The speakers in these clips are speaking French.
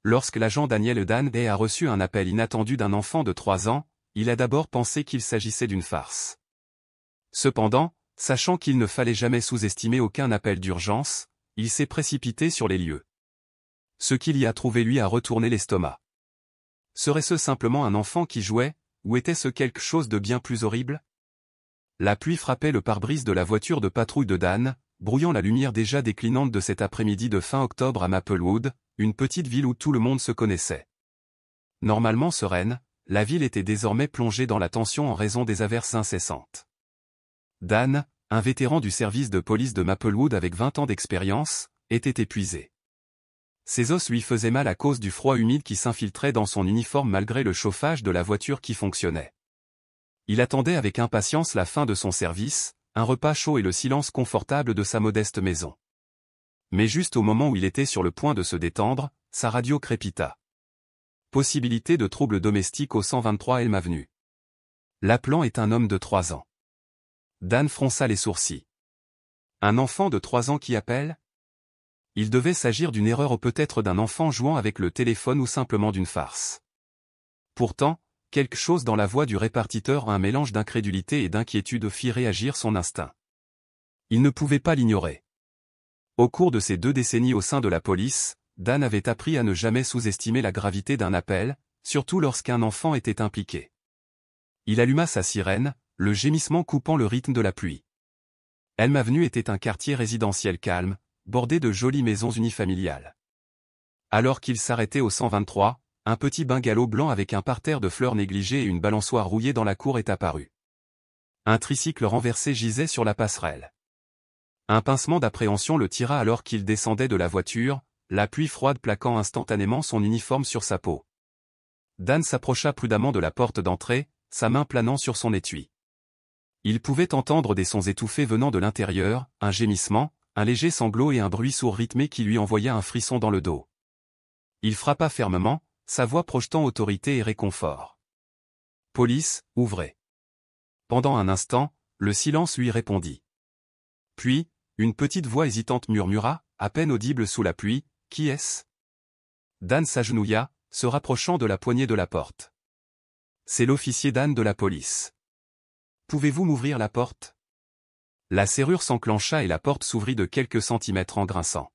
Lorsque l'agent Daniel Dan Day a reçu un appel inattendu d'un enfant de 3 ans, il a d'abord pensé qu'il s'agissait d'une farce. Cependant, sachant qu'il ne fallait jamais sous-estimer aucun appel d'urgence, il s'est précipité sur les lieux. Ce qu'il y a trouvé lui a retourné l'estomac. Serait-ce simplement un enfant qui jouait, ou était-ce quelque chose de bien plus horrible? La pluie frappait le pare-brise de la voiture de patrouille de Dan, brouillant la lumière déjà déclinante de cet après-midi de fin octobre à Maplewood, une petite ville où tout le monde se connaissait. Normalement sereine, la ville était désormais plongée dans la tension en raison des averses incessantes. Dan, un vétéran du service de police de Maplewood avec 20 ans d'expérience, était épuisé. Ses os lui faisaient mal à cause du froid humide qui s'infiltrait dans son uniforme malgré le chauffage de la voiture qui fonctionnait. Il attendait avec impatience la fin de son service, un repas chaud et le silence confortable de sa modeste maison. Mais juste au moment où il était sur le point de se détendre, sa radio crépita. Possibilité de troubles domestiques au 123 Elm Avenue. L'appelant est un homme de 3 ans. Dan fronça les sourcils. Un enfant de 3 ans qui appelle? Il devait s'agir d'une erreur ou peut-être d'un enfant jouant avec le téléphone ou simplement d'une farce. Pourtant, quelque chose dans la voix du répartiteur, un mélange d'incrédulité et d'inquiétude fit réagir son instinct. Il ne pouvait pas l'ignorer. Au cours de ces 2 décennies au sein de la police, Dan avait appris à ne jamais sous-estimer la gravité d'un appel, surtout lorsqu'un enfant était impliqué. Il alluma sa sirène, le gémissement coupant le rythme de la pluie. Elm Avenue était un quartier résidentiel calme, bordé de jolies maisons unifamiliales. Alors qu'il s'arrêtait au 123, un petit bungalow blanc avec un parterre de fleurs négligées et une balançoire rouillée dans la cour est apparu. Un tricycle renversé gisait sur la passerelle. Un pincement d'appréhension le tira alors qu'il descendait de la voiture, la pluie froide plaquant instantanément son uniforme sur sa peau. Dan s'approcha prudemment de la porte d'entrée, sa main planant sur son étui. Il pouvait entendre des sons étouffés venant de l'intérieur, un gémissement, un léger sanglot et un bruit sourd rythmé qui lui envoya un frisson dans le dos. Il frappa fermement, sa voix projetant autorité et réconfort. « Police, ouvrez. » Pendant un instant, le silence lui répondit. Puis, une petite voix hésitante murmura, à peine audible sous la pluie, « Qui est-ce » Dan s'agenouilla, se rapprochant de la poignée de la porte. « C'est l'officier Dan de la police. Pouvez-vous m'ouvrir la porte » La serrure s'enclencha et la porte s'ouvrit de quelques centimètres en grinçant.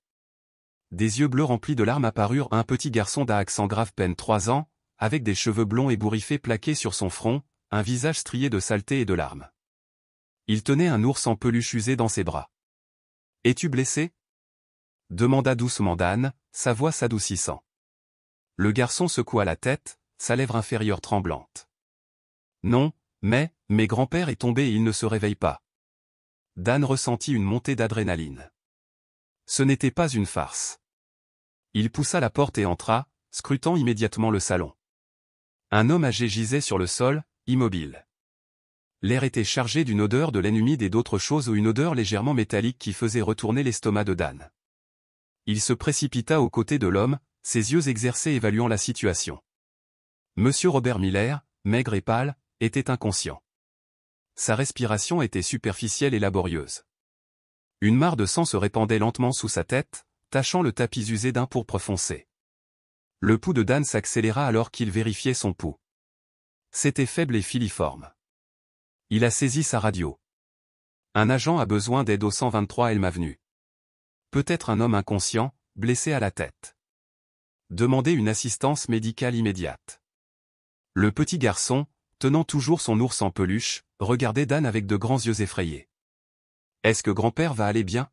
Des yeux bleus remplis de larmes apparurent, un petit garçon d'accent grave, peine 3 ans, avec des cheveux blonds ébouriffés plaqués sur son front, un visage strié de saleté et de larmes. Il tenait un ours en peluche usé dans ses bras. « Es-tu blessé » demanda doucement Dan, sa voix s'adoucissant. Le garçon secoua la tête, sa lèvre inférieure tremblante. « Non, mais grand-père est tombé et il ne se réveille pas. » Dan ressentit une montée d'adrénaline. Ce n'était pas une farce. Il poussa la porte et entra, scrutant immédiatement le salon. Un homme âgé gisait sur le sol, immobile. L'air était chargé d'une odeur de laine humide et d'autre chose, ou une odeur légèrement métallique qui faisait retourner l'estomac de Dan. Il se précipita aux côtés de l'homme, ses yeux exercés évaluant la situation. Monsieur Robert Miller, maigre et pâle, était inconscient. Sa respiration était superficielle et laborieuse. Une mare de sang se répandait lentement sous sa tête, tachant le tapis usé d'un pourpre foncé. Le pouls de Dan s'accéléra alors qu'il vérifiait son pouls. C'était faible et filiforme. Il a saisi sa radio. Un agent a besoin d'aide au 123 Elm Avenue. Peut-être un homme inconscient, blessé à la tête. Demandez une assistance médicale immédiate. Le petit garçon, tenant toujours son ours en peluche, regardait Dan avec de grands yeux effrayés. « Est-ce que grand-père va aller bien »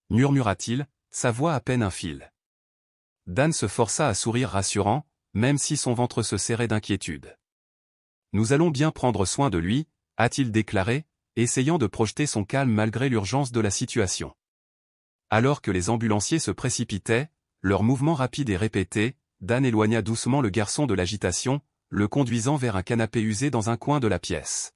murmura-t-il, sa voix à peine un fil. Dan se força à sourire rassurant, même si son ventre se serrait d'inquiétude. « Nous allons bien prendre soin de lui » a-t-il déclaré, essayant de projeter son calme malgré l'urgence de la situation. Alors que les ambulanciers se précipitaient, leurs mouvements rapides et répétés, Dan éloigna doucement le garçon de l'agitation, le conduisant vers un canapé usé dans un coin de la pièce.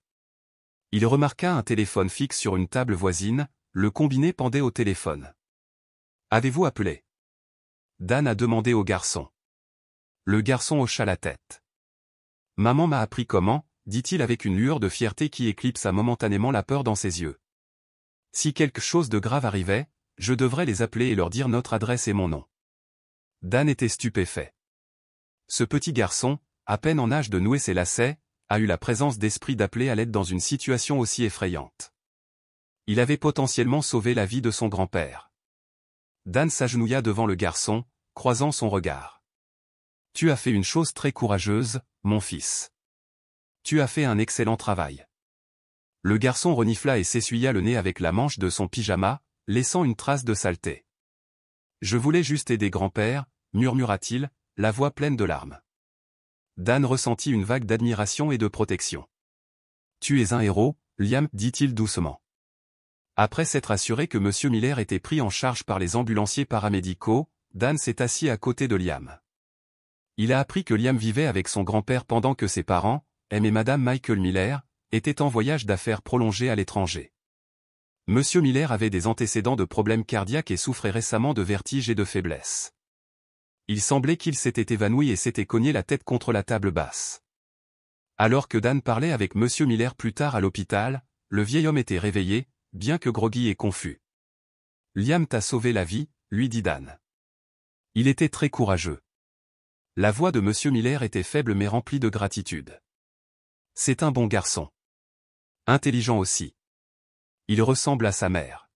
Il remarqua un téléphone fixe sur une table voisine, le combiné pendait au téléphone. « Avez-vous appelé » Dan a demandé au garçon. Le garçon hocha la tête. « Maman m'a appris comment » dit-il avec une lueur de fierté qui éclipsa momentanément la peur dans ses yeux. Si quelque chose de grave arrivait, je devrais les appeler et leur dire notre adresse et mon nom. Dan était stupéfait. Ce petit garçon, à peine en âge de nouer ses lacets, a eu la présence d'esprit d'appeler à l'aide dans une situation aussi effrayante. Il avait potentiellement sauvé la vie de son grand-père. Dan s'agenouilla devant le garçon, croisant son regard. « Tu as fait une chose très courageuse, mon fils. Tu as fait un excellent travail. » Le garçon renifla et s'essuya le nez avec la manche de son pyjama, laissant une trace de saleté. « Je voulais juste aider grand-père, murmura-t-il, la voix pleine de larmes. Dan ressentit une vague d'admiration et de protection. « Tu es un héros, Liam, dit-il doucement. » Après s'être assuré que M. Miller était pris en charge par les ambulanciers paramédicaux, Dan s'est assis à côté de Liam. Il a appris que Liam vivait avec son grand-père pendant que ses parents, M et Madame Michael Miller, étaient en voyage d'affaires prolongé à l'étranger. M. Miller avait des antécédents de problèmes cardiaques et souffrait récemment de vertiges et de faiblesse. Il semblait qu'il s'était évanoui et s'était cogné la tête contre la table basse. Alors que Dan parlait avec M. Miller plus tard à l'hôpital, le vieil homme était réveillé, bien que groggy et confus. « Liam t'a sauvé la vie », lui dit Dan. Il était très courageux. La voix de M. Miller était faible mais remplie de gratitude. « C'est un bon garçon. Intelligent aussi. Il ressemble à sa mère. »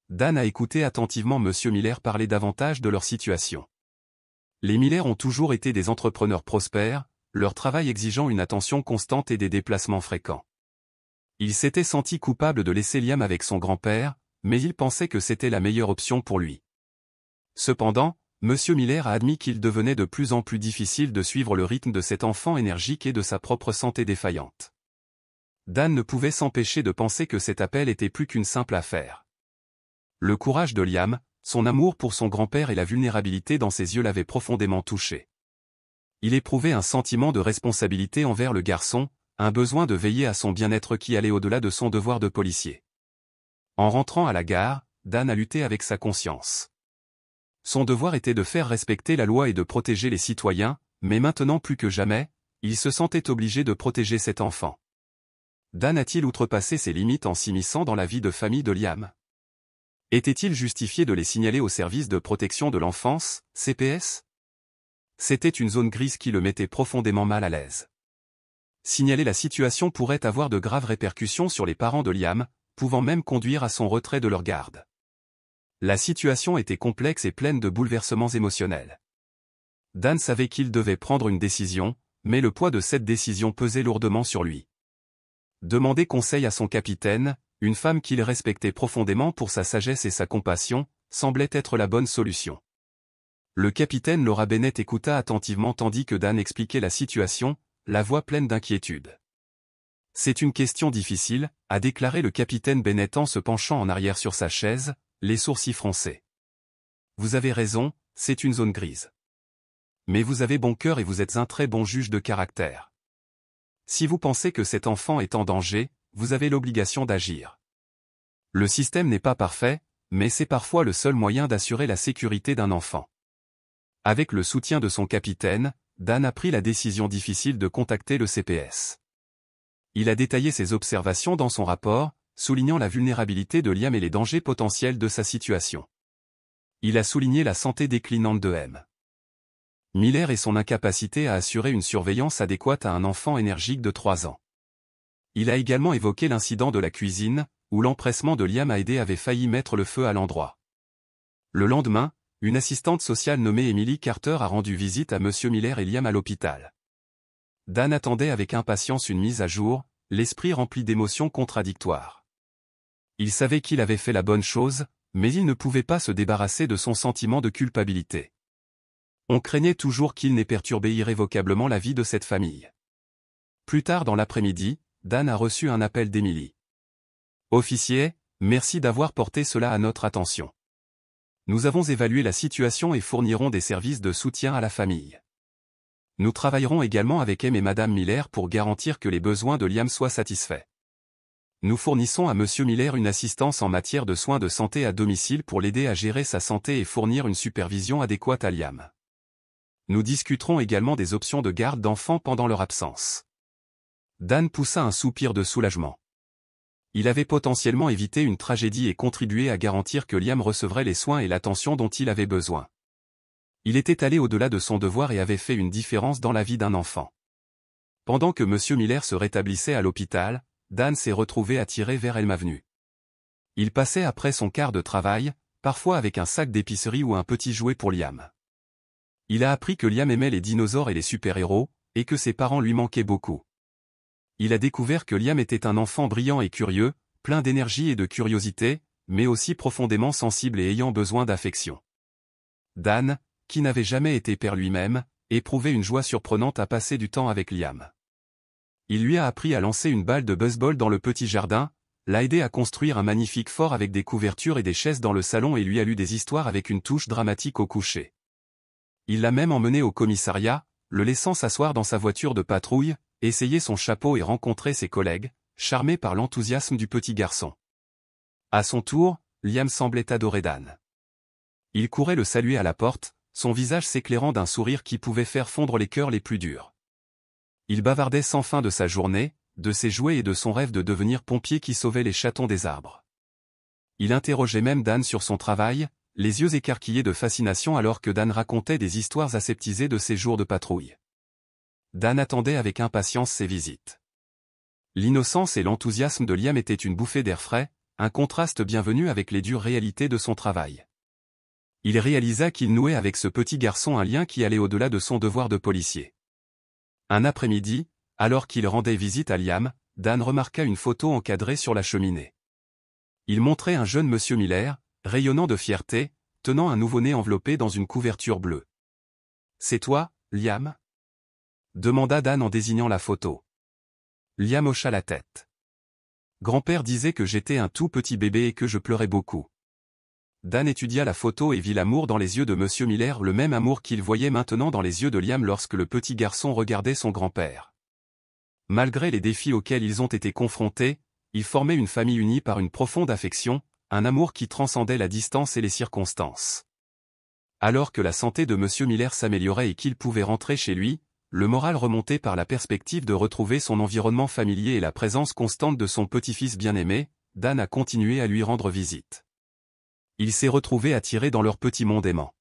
Dan a écouté attentivement M. Miller parler davantage de leur situation. Les Miller ont toujours été des entrepreneurs prospères, leur travail exigeant une attention constante et des déplacements fréquents. Il s'était senti coupable de laisser Liam avec son grand-père, mais il pensait que c'était la meilleure option pour lui. Cependant, M. Miller a admis qu'il devenait de plus en plus difficile de suivre le rythme de cet enfant énergique et de sa propre santé défaillante. Dan ne pouvait s'empêcher de penser que cet appel était plus qu'une simple affaire. Le courage de Liam, son amour pour son grand-père et la vulnérabilité dans ses yeux l'avaient profondément touché. Il éprouvait un sentiment de responsabilité envers le garçon, un besoin de veiller à son bien-être qui allait au-delà de son devoir de policier. En rentrant à la gare, Dan a lutté avec sa conscience. Son devoir était de faire respecter la loi et de protéger les citoyens, mais maintenant plus que jamais, il se sentait obligé de protéger cet enfant. Dan a-t-il outrepassé ses limites en s'immisçant dans la vie de famille de Liam? Était-il justifié de les signaler au service de protection de l'enfance, CPS? C'était une zone grise qui le mettait profondément mal à l'aise. Signaler la situation pourrait avoir de graves répercussions sur les parents de Liam, pouvant même conduire à son retrait de leur garde. La situation était complexe et pleine de bouleversements émotionnels. Dan savait qu'il devait prendre une décision, mais le poids de cette décision pesait lourdement sur lui. Demander conseil à son capitaine, une femme qu'il respectait profondément pour sa sagesse et sa compassion, semblait être la bonne solution. Le capitaine Laura Bennett écouta attentivement tandis que Dan expliquait la situation, la voix pleine d'inquiétude. « C'est une question difficile », a déclaré le capitaine Bennett en se penchant en arrière sur sa chaise, les sourcils froncés. « Vous avez raison, c'est une zone grise. Mais vous avez bon cœur et vous êtes un très bon juge de caractère. Si vous pensez que cet enfant est en danger, vous avez l'obligation d'agir. Le système n'est pas parfait, mais c'est parfois le seul moyen d'assurer la sécurité d'un enfant. » Avec le soutien de son capitaine, Dan a pris la décision difficile de contacter le CPS. Il a détaillé ses observations dans son rapport, soulignant la vulnérabilité de Liam et les dangers potentiels de sa situation. Il a souligné la santé déclinante de M. Miller et son incapacité à assurer une surveillance adéquate à un enfant énergique de 3 ans. Il a également évoqué l'incident de la cuisine, où l'empressement de Liam avait failli mettre le feu à l'endroit. Le lendemain, une assistante sociale nommée Emily Carter a rendu visite à M. Miller et Liam à l'hôpital. Dan attendait avec impatience une mise à jour, l'esprit rempli d'émotions contradictoires. Il savait qu'il avait fait la bonne chose, mais il ne pouvait pas se débarrasser de son sentiment de culpabilité. On craignait toujours qu'il n'ait perturbé irrévocablement la vie de cette famille. Plus tard dans l'après-midi, Dan a reçu un appel d'Emily. « Officier, merci d'avoir porté cela à notre attention. Nous avons évalué la situation et fournirons des services de soutien à la famille. Nous travaillerons également avec M et Madame Miller pour garantir que les besoins de Liam soient satisfaits. Nous fournissons à M. Miller une assistance en matière de soins de santé à domicile pour l'aider à gérer sa santé et fournir une supervision adéquate à Liam. Nous discuterons également des options de garde d'enfants pendant leur absence. » Dan poussa un soupir de soulagement. Il avait potentiellement évité une tragédie et contribué à garantir que Liam recevrait les soins et l'attention dont il avait besoin. Il était allé au-delà de son devoir et avait fait une différence dans la vie d'un enfant. Pendant que M. Miller se rétablissait à l'hôpital, Dan s'est retrouvé attiré vers Elm Avenue. Il passait après son quart de travail, parfois avec un sac d'épicerie ou un petit jouet pour Liam. Il a appris que Liam aimait les dinosaures et les super-héros, et que ses parents lui manquaient beaucoup. Il a découvert que Liam était un enfant brillant et curieux, plein d'énergie et de curiosité, mais aussi profondément sensible et ayant besoin d'affection. Dan, qui n'avait jamais été père lui-même, éprouvait une joie surprenante à passer du temps avec Liam. Il lui a appris à lancer une balle de baseball dans le petit jardin, l'a aidé à construire un magnifique fort avec des couvertures et des chaises dans le salon et lui a lu des histoires avec une touche dramatique au coucher. Il l'a même emmené au commissariat, le laissant s'asseoir dans sa voiture de patrouille, essayer son chapeau et rencontrer ses collègues, charmés par l'enthousiasme du petit garçon. À son tour, Liam semblait adorer Dan. Il courait le saluer à la porte, son visage s'éclairant d'un sourire qui pouvait faire fondre les cœurs les plus durs. Il bavardait sans fin de sa journée, de ses jouets et de son rêve de devenir pompier qui sauvait les chatons des arbres. Il interrogeait même Dan sur son travail, les yeux écarquillés de fascination alors que Dan racontait des histoires aseptisées de ses jours de patrouille. Dan attendait avec impatience ses visites. L'innocence et l'enthousiasme de Liam étaient une bouffée d'air frais, un contraste bienvenu avec les dures réalités de son travail. Il réalisa qu'il nouait avec ce petit garçon un lien qui allait au-delà de son devoir de policier. Un après-midi, alors qu'il rendait visite à Liam, Dan remarqua une photo encadrée sur la cheminée. Il montrait un jeune Monsieur Miller, rayonnant de fierté, tenant un nouveau-né enveloppé dans une couverture bleue. « C'est toi, Liam ?» demanda Dan en désignant la photo. Liam hocha la tête. « Grand-père disait que j'étais un tout petit bébé et que je pleurais beaucoup. » Dan étudia la photo et vit l'amour dans les yeux de Monsieur Miller, le même amour qu'il voyait maintenant dans les yeux de Liam lorsque le petit garçon regardait son grand-père. Malgré les défis auxquels ils ont été confrontés, ils formaient une famille unie par une profonde affection, un amour qui transcendait la distance et les circonstances. Alors que la santé de Monsieur Miller s'améliorait et qu'il pouvait rentrer chez lui, le moral remonté par la perspective de retrouver son environnement familier et la présence constante de son petit-fils bien-aimé, Dan a continué à lui rendre visite. Il s'est retrouvé attiré dans leur petit monde aimant.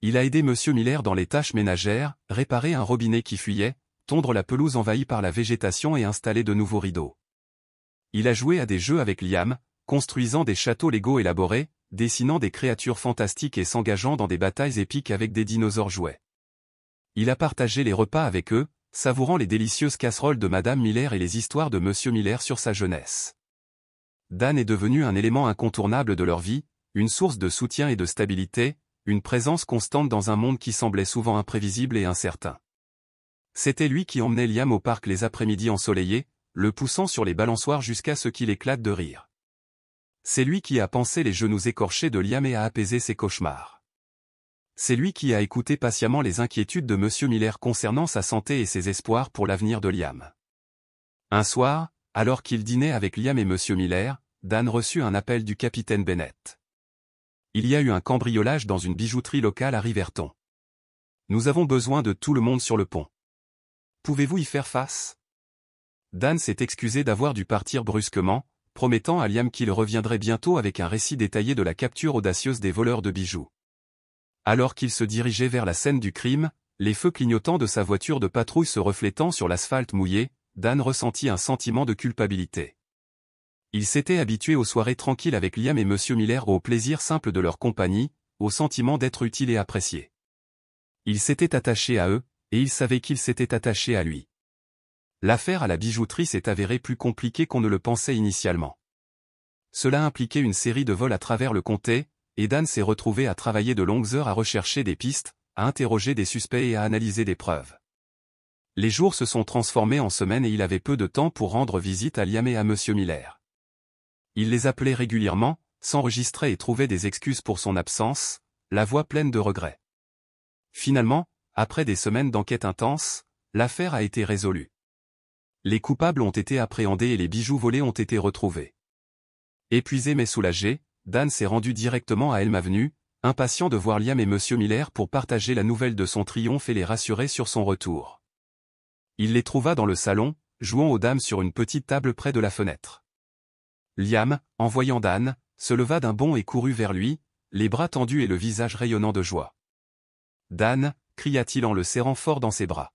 Il a aidé Monsieur Miller dans les tâches ménagères, réparer un robinet qui fuyait, tondre la pelouse envahie par la végétation et installer de nouveaux rideaux. Il a joué à des jeux avec Liam, construisant des châteaux Lego élaborés, dessinant des créatures fantastiques et s'engageant dans des batailles épiques avec des dinosaures jouets. Il a partagé les repas avec eux, savourant les délicieuses casseroles de Madame Miller et les histoires de Monsieur Miller sur sa jeunesse. Dan est devenu un élément incontournable de leur vie, une source de soutien et de stabilité, une présence constante dans un monde qui semblait souvent imprévisible et incertain. C'était lui qui emmenait Liam au parc les après-midi ensoleillés, le poussant sur les balançoires jusqu'à ce qu'il éclate de rire. C'est lui qui a pansé les genoux écorchés de Liam et a apaisé ses cauchemars. C'est lui qui a écouté patiemment les inquiétudes de Monsieur Miller concernant sa santé et ses espoirs pour l'avenir de Liam. Un soir, alors qu'il dînait avec Liam et Monsieur Miller, Dan reçut un appel du capitaine Bennett. Il y a eu un cambriolage dans une bijouterie locale à Riverton. Nous avons besoin de tout le monde sur le pont. Pouvez-vous y faire face ? Dan s'est excusé d'avoir dû partir brusquement, promettant à Liam qu'il reviendrait bientôt avec un récit détaillé de la capture audacieuse des voleurs de bijoux. Alors qu'il se dirigeait vers la scène du crime, les feux clignotants de sa voiture de patrouille se reflétant sur l'asphalte mouillé, Dan ressentit un sentiment de culpabilité. Il s'était habitué aux soirées tranquilles avec Liam et Monsieur Miller, au plaisir simple de leur compagnie, au sentiment d'être utile et apprécié. Il s'était attaché à eux, et il savait qu'ils s'étaient attachés à lui. L'affaire à la bijouterie s'est avérée plus compliquée qu'on ne le pensait initialement. Cela impliquait une série de vols à travers le comté, et Dan s'est retrouvé à travailler de longues heures à rechercher des pistes, à interroger des suspects et à analyser des preuves. Les jours se sont transformés en semaines et il avait peu de temps pour rendre visite à Liam et à Monsieur Miller. Il les appelait régulièrement, s'enregistrait et trouvait des excuses pour son absence, la voix pleine de regrets. Finalement, après des semaines d'enquête intense, l'affaire a été résolue. Les coupables ont été appréhendés et les bijoux volés ont été retrouvés. Épuisé mais soulagé, Dan s'est rendu directement à Elm Avenue, impatient de voir Liam et Monsieur Miller pour partager la nouvelle de son triomphe et les rassurer sur son retour. Il les trouva dans le salon, jouant aux dames sur une petite table près de la fenêtre. Liam, en voyant Dan, se leva d'un bond et courut vers lui, les bras tendus et le visage rayonnant de joie. Dan, cria-t-il en le serrant fort dans ses bras.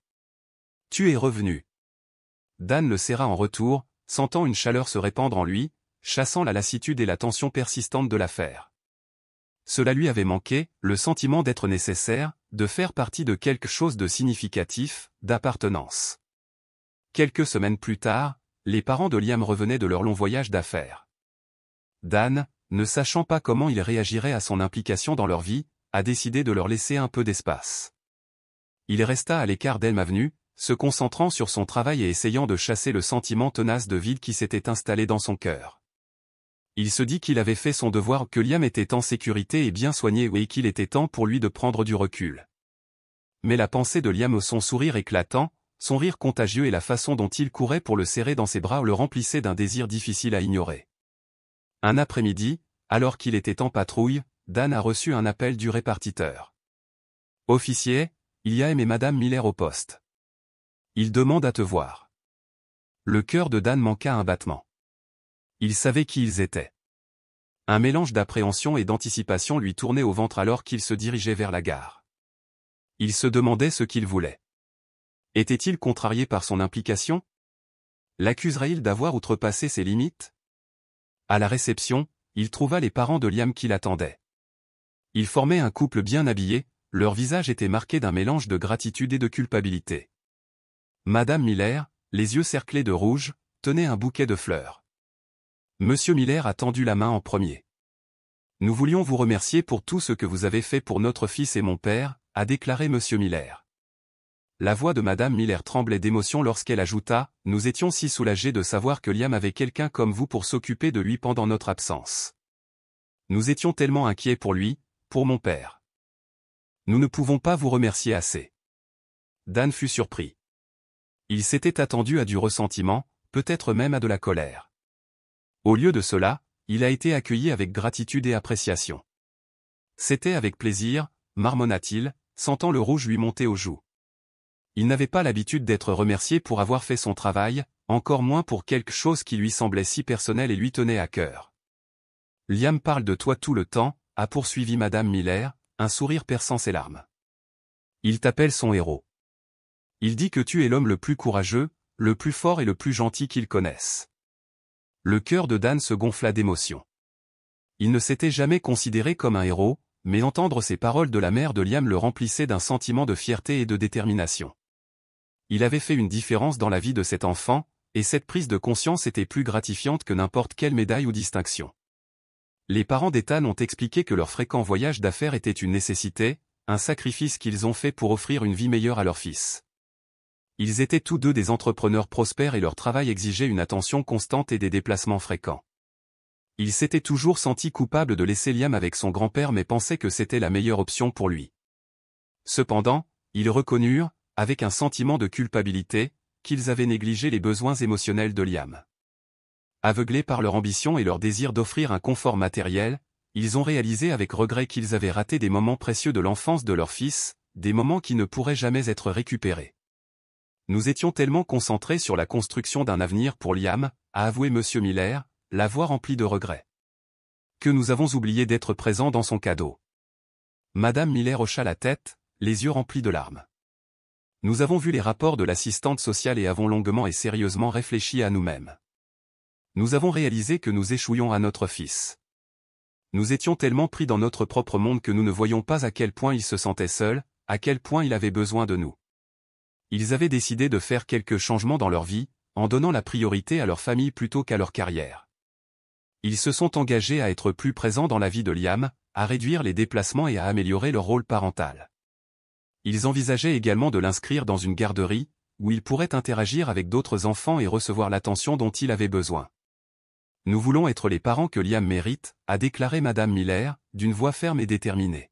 Tu es revenu. Dan le serra en retour, sentant une chaleur se répandre en lui, chassant la lassitude et la tension persistante de l'affaire. Cela lui avait manqué, le sentiment d'être nécessaire, de faire partie de quelque chose de significatif, d'appartenance. Quelques semaines plus tard, les parents de Liam revenaient de leur long voyage d'affaires. Dan, ne sachant pas comment il réagirait à son implication dans leur vie, a décidé de leur laisser un peu d'espace. Il resta à l'écart d'Elm Avenue, se concentrant sur son travail et essayant de chasser le sentiment tenace de vide qui s'était installé dans son cœur. Il se dit qu'il avait fait son devoir, que Liam était en sécurité et bien soigné et qu'il était temps pour lui de prendre du recul. Mais la pensée de Liam, son sourire éclatant, son rire contagieux et la façon dont il courait pour le serrer dans ses bras le remplissaient d'un désir difficile à ignorer. Un après-midi, alors qu'il était en patrouille, Dan a reçu un appel du répartiteur. « Officier, il y a M et Madame Miller au poste. Il demande à te voir. » Le cœur de Dan manqua un battement. Il savait qui ils étaient. Un mélange d'appréhension et d'anticipation lui tournait au ventre alors qu'il se dirigeait vers la gare. Il se demandait ce qu'il voulait. Était-il contrarié par son implication? L'accuserait-il d'avoir outrepassé ses limites? À la réception, il trouva les parents de Liam qui l'attendaient. Ils formaient un couple bien habillé, leur visage était marqué d'un mélange de gratitude et de culpabilité. Madame Miller, les yeux cerclés de rouge, tenait un bouquet de fleurs. Monsieur Miller a tendu la main en premier. « Nous voulions vous remercier pour tout ce que vous avez fait pour notre fils et mon père, » a déclaré Monsieur Miller. La voix de Madame Miller tremblait d'émotion lorsqu'elle ajouta « Nous étions si soulagés de savoir que Liam avait quelqu'un comme vous pour s'occuper de lui pendant notre absence. Nous étions tellement inquiets pour lui, pour mon père. Nous ne pouvons pas vous remercier assez. » Dan fut surpris. Il s'était attendu à du ressentiment, peut-être même à de la colère. Au lieu de cela, il a été accueilli avec gratitude et appréciation. « C'était avec plaisir, » marmonna-t-il, sentant le rouge lui monter aux joues. Il n'avait pas l'habitude d'être remercié pour avoir fait son travail, encore moins pour quelque chose qui lui semblait si personnel et lui tenait à cœur. « Liam parle de toi tout le temps, » a poursuivi Madame Miller, un sourire perçant ses larmes. « Il t'appelle son héros. Il dit que tu es l'homme le plus courageux, le plus fort et le plus gentil qu'il connaisse. » Le cœur de Dan se gonfla d'émotion. Il ne s'était jamais considéré comme un héros, mais entendre ces paroles de la mère de Liam le remplissait d'un sentiment de fierté et de détermination. Il avait fait une différence dans la vie de cet enfant, et cette prise de conscience était plus gratifiante que n'importe quelle médaille ou distinction. Les parents d'Ethan ont expliqué que leur fréquent voyage d'affaires était une nécessité, un sacrifice qu'ils ont fait pour offrir une vie meilleure à leur fils. Ils étaient tous deux des entrepreneurs prospères et leur travail exigeait une attention constante et des déplacements fréquents. Ils s'étaient toujours sentis coupables de laisser Liam avec son grand-père mais pensaient que c'était la meilleure option pour lui. Cependant, ils reconnurent, avec un sentiment de culpabilité, qu'ils avaient négligé les besoins émotionnels de Liam. Aveuglés par leur ambition et leur désir d'offrir un confort matériel, ils ont réalisé avec regret qu'ils avaient raté des moments précieux de l'enfance de leur fils, des moments qui ne pourraient jamais être récupérés. Nous étions tellement concentrés sur la construction d'un avenir pour Liam, a avoué Monsieur Miller, la voix remplie de regrets, que nous avons oublié d'être présents dans son cadeau. Madame Miller hocha la tête, les yeux remplis de larmes. Nous avons vu les rapports de l'assistante sociale et avons longuement et sérieusement réfléchi à nous-mêmes. Nous avons réalisé que nous échouions à notre fils. Nous étions tellement pris dans notre propre monde que nous ne voyions pas à quel point il se sentait seul, à quel point il avait besoin de nous. Ils avaient décidé de faire quelques changements dans leur vie, en donnant la priorité à leur famille plutôt qu'à leur carrière. Ils se sont engagés à être plus présents dans la vie de Liam, à réduire les déplacements et à améliorer leur rôle parental. Ils envisageaient également de l'inscrire dans une garderie, où il pourrait interagir avec d'autres enfants et recevoir l'attention dont il avait besoin. Nous voulons être les parents que Liam mérite, a déclaré Madame Miller, d'une voix ferme et déterminée.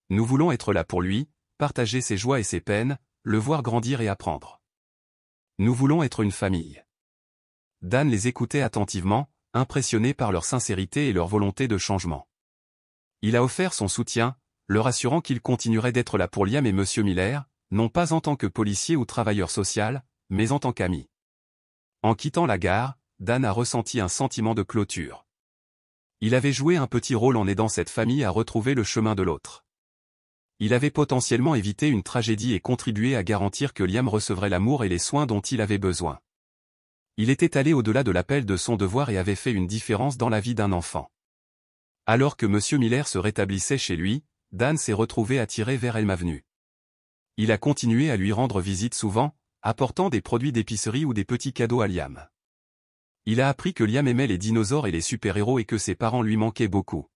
Nous voulons être là pour lui, partager ses joies et ses peines, le voir grandir et apprendre. Nous voulons être une famille. Dan les écoutait attentivement, impressionné par leur sincérité et leur volonté de changement. Il a offert son soutien, leur assurant qu'il continuerait d'être là pour Liam et Monsieur Miller, non pas en tant que policier ou travailleur social, mais en tant qu'ami. En quittant la gare, Dan a ressenti un sentiment de clôture. Il avait joué un petit rôle en aidant cette famille à retrouver le chemin de l'autre. Il avait potentiellement évité une tragédie et contribué à garantir que Liam recevrait l'amour et les soins dont il avait besoin. Il était allé au-delà de l'appel de son devoir et avait fait une différence dans la vie d'un enfant. Alors que M. Miller se rétablissait chez lui, Dan s'est retrouvé attiré vers Elm Avenue. Il a continué à lui rendre visite souvent, apportant des produits d'épicerie ou des petits cadeaux à Liam. Il a appris que Liam aimait les dinosaures et les super-héros et que ses parents lui manquaient beaucoup.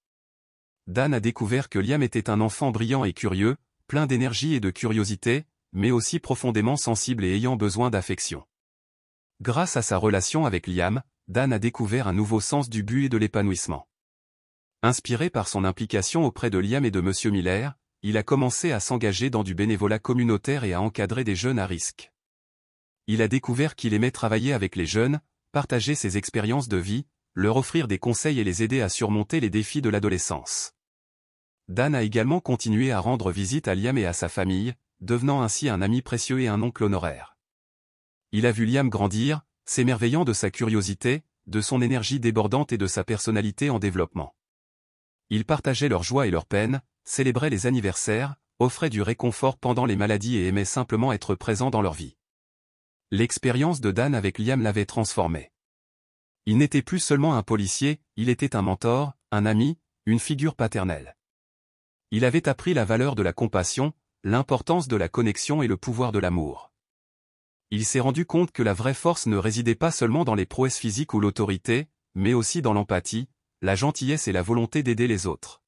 Dan a découvert que Liam était un enfant brillant et curieux, plein d'énergie et de curiosité, mais aussi profondément sensible et ayant besoin d'affection. Grâce à sa relation avec Liam, Dan a découvert un nouveau sens du but et de l'épanouissement. Inspiré par son implication auprès de Liam et de M. Miller, il a commencé à s'engager dans du bénévolat communautaire et à encadrer des jeunes à risque. Il a découvert qu'il aimait travailler avec les jeunes, partager ses expériences de vie, leur offrir des conseils et les aider à surmonter les défis de l'adolescence. Dan a également continué à rendre visite à Liam et à sa famille, devenant ainsi un ami précieux et un oncle honoraire. Il a vu Liam grandir, s'émerveillant de sa curiosité, de son énergie débordante et de sa personnalité en développement. Ils partageaient leur joie et leur peine, célébraient les anniversaires, offraient du réconfort pendant les maladies et aimaient simplement être présents dans leur vie. L'expérience de Dan avec Liam l'avait transformé. Il n'était plus seulement un policier, il était un mentor, un ami, une figure paternelle. Il avait appris la valeur de la compassion, l'importance de la connexion et le pouvoir de l'amour. Il s'est rendu compte que la vraie force ne résidait pas seulement dans les prouesses physiques ou l'autorité, mais aussi dans l'empathie, la gentillesse et la volonté d'aider les autres.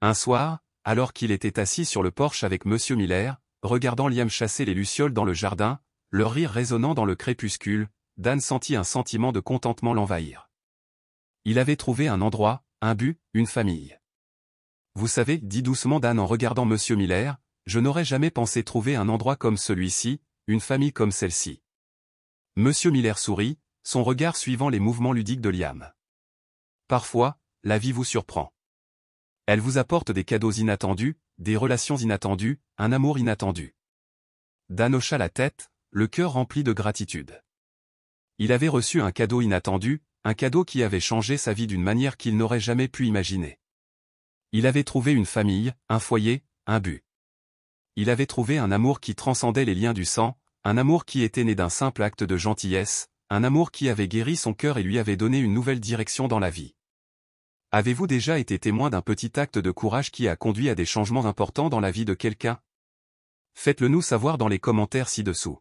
Un soir, alors qu'il était assis sur le porche avec M. Miller, regardant Liam chasser les lucioles dans le jardin, leur rire résonnant dans le crépuscule, Dan sentit un sentiment de contentement l'envahir. Il avait trouvé un endroit, un but, une famille. Vous savez, dit doucement Dan en regardant M. Miller, je n'aurais jamais pensé trouver un endroit comme celui-ci, une famille comme celle-ci. M. Miller sourit, son regard suivant les mouvements ludiques de Liam. Parfois, la vie vous surprend. Elle vous apporte des cadeaux inattendus, des relations inattendues, un amour inattendu. Dan hocha la tête, le cœur rempli de gratitude. Il avait reçu un cadeau inattendu, un cadeau qui avait changé sa vie d'une manière qu'il n'aurait jamais pu imaginer. Il avait trouvé une famille, un foyer, un but. Il avait trouvé un amour qui transcendait les liens du sang, un amour qui était né d'un simple acte de gentillesse, un amour qui avait guéri son cœur et lui avait donné une nouvelle direction dans la vie. Avez-vous déjà été témoin d'un petit acte de courage qui a conduit à des changements importants dans la vie de quelqu'un? Faites-le nous savoir dans les commentaires ci-dessous.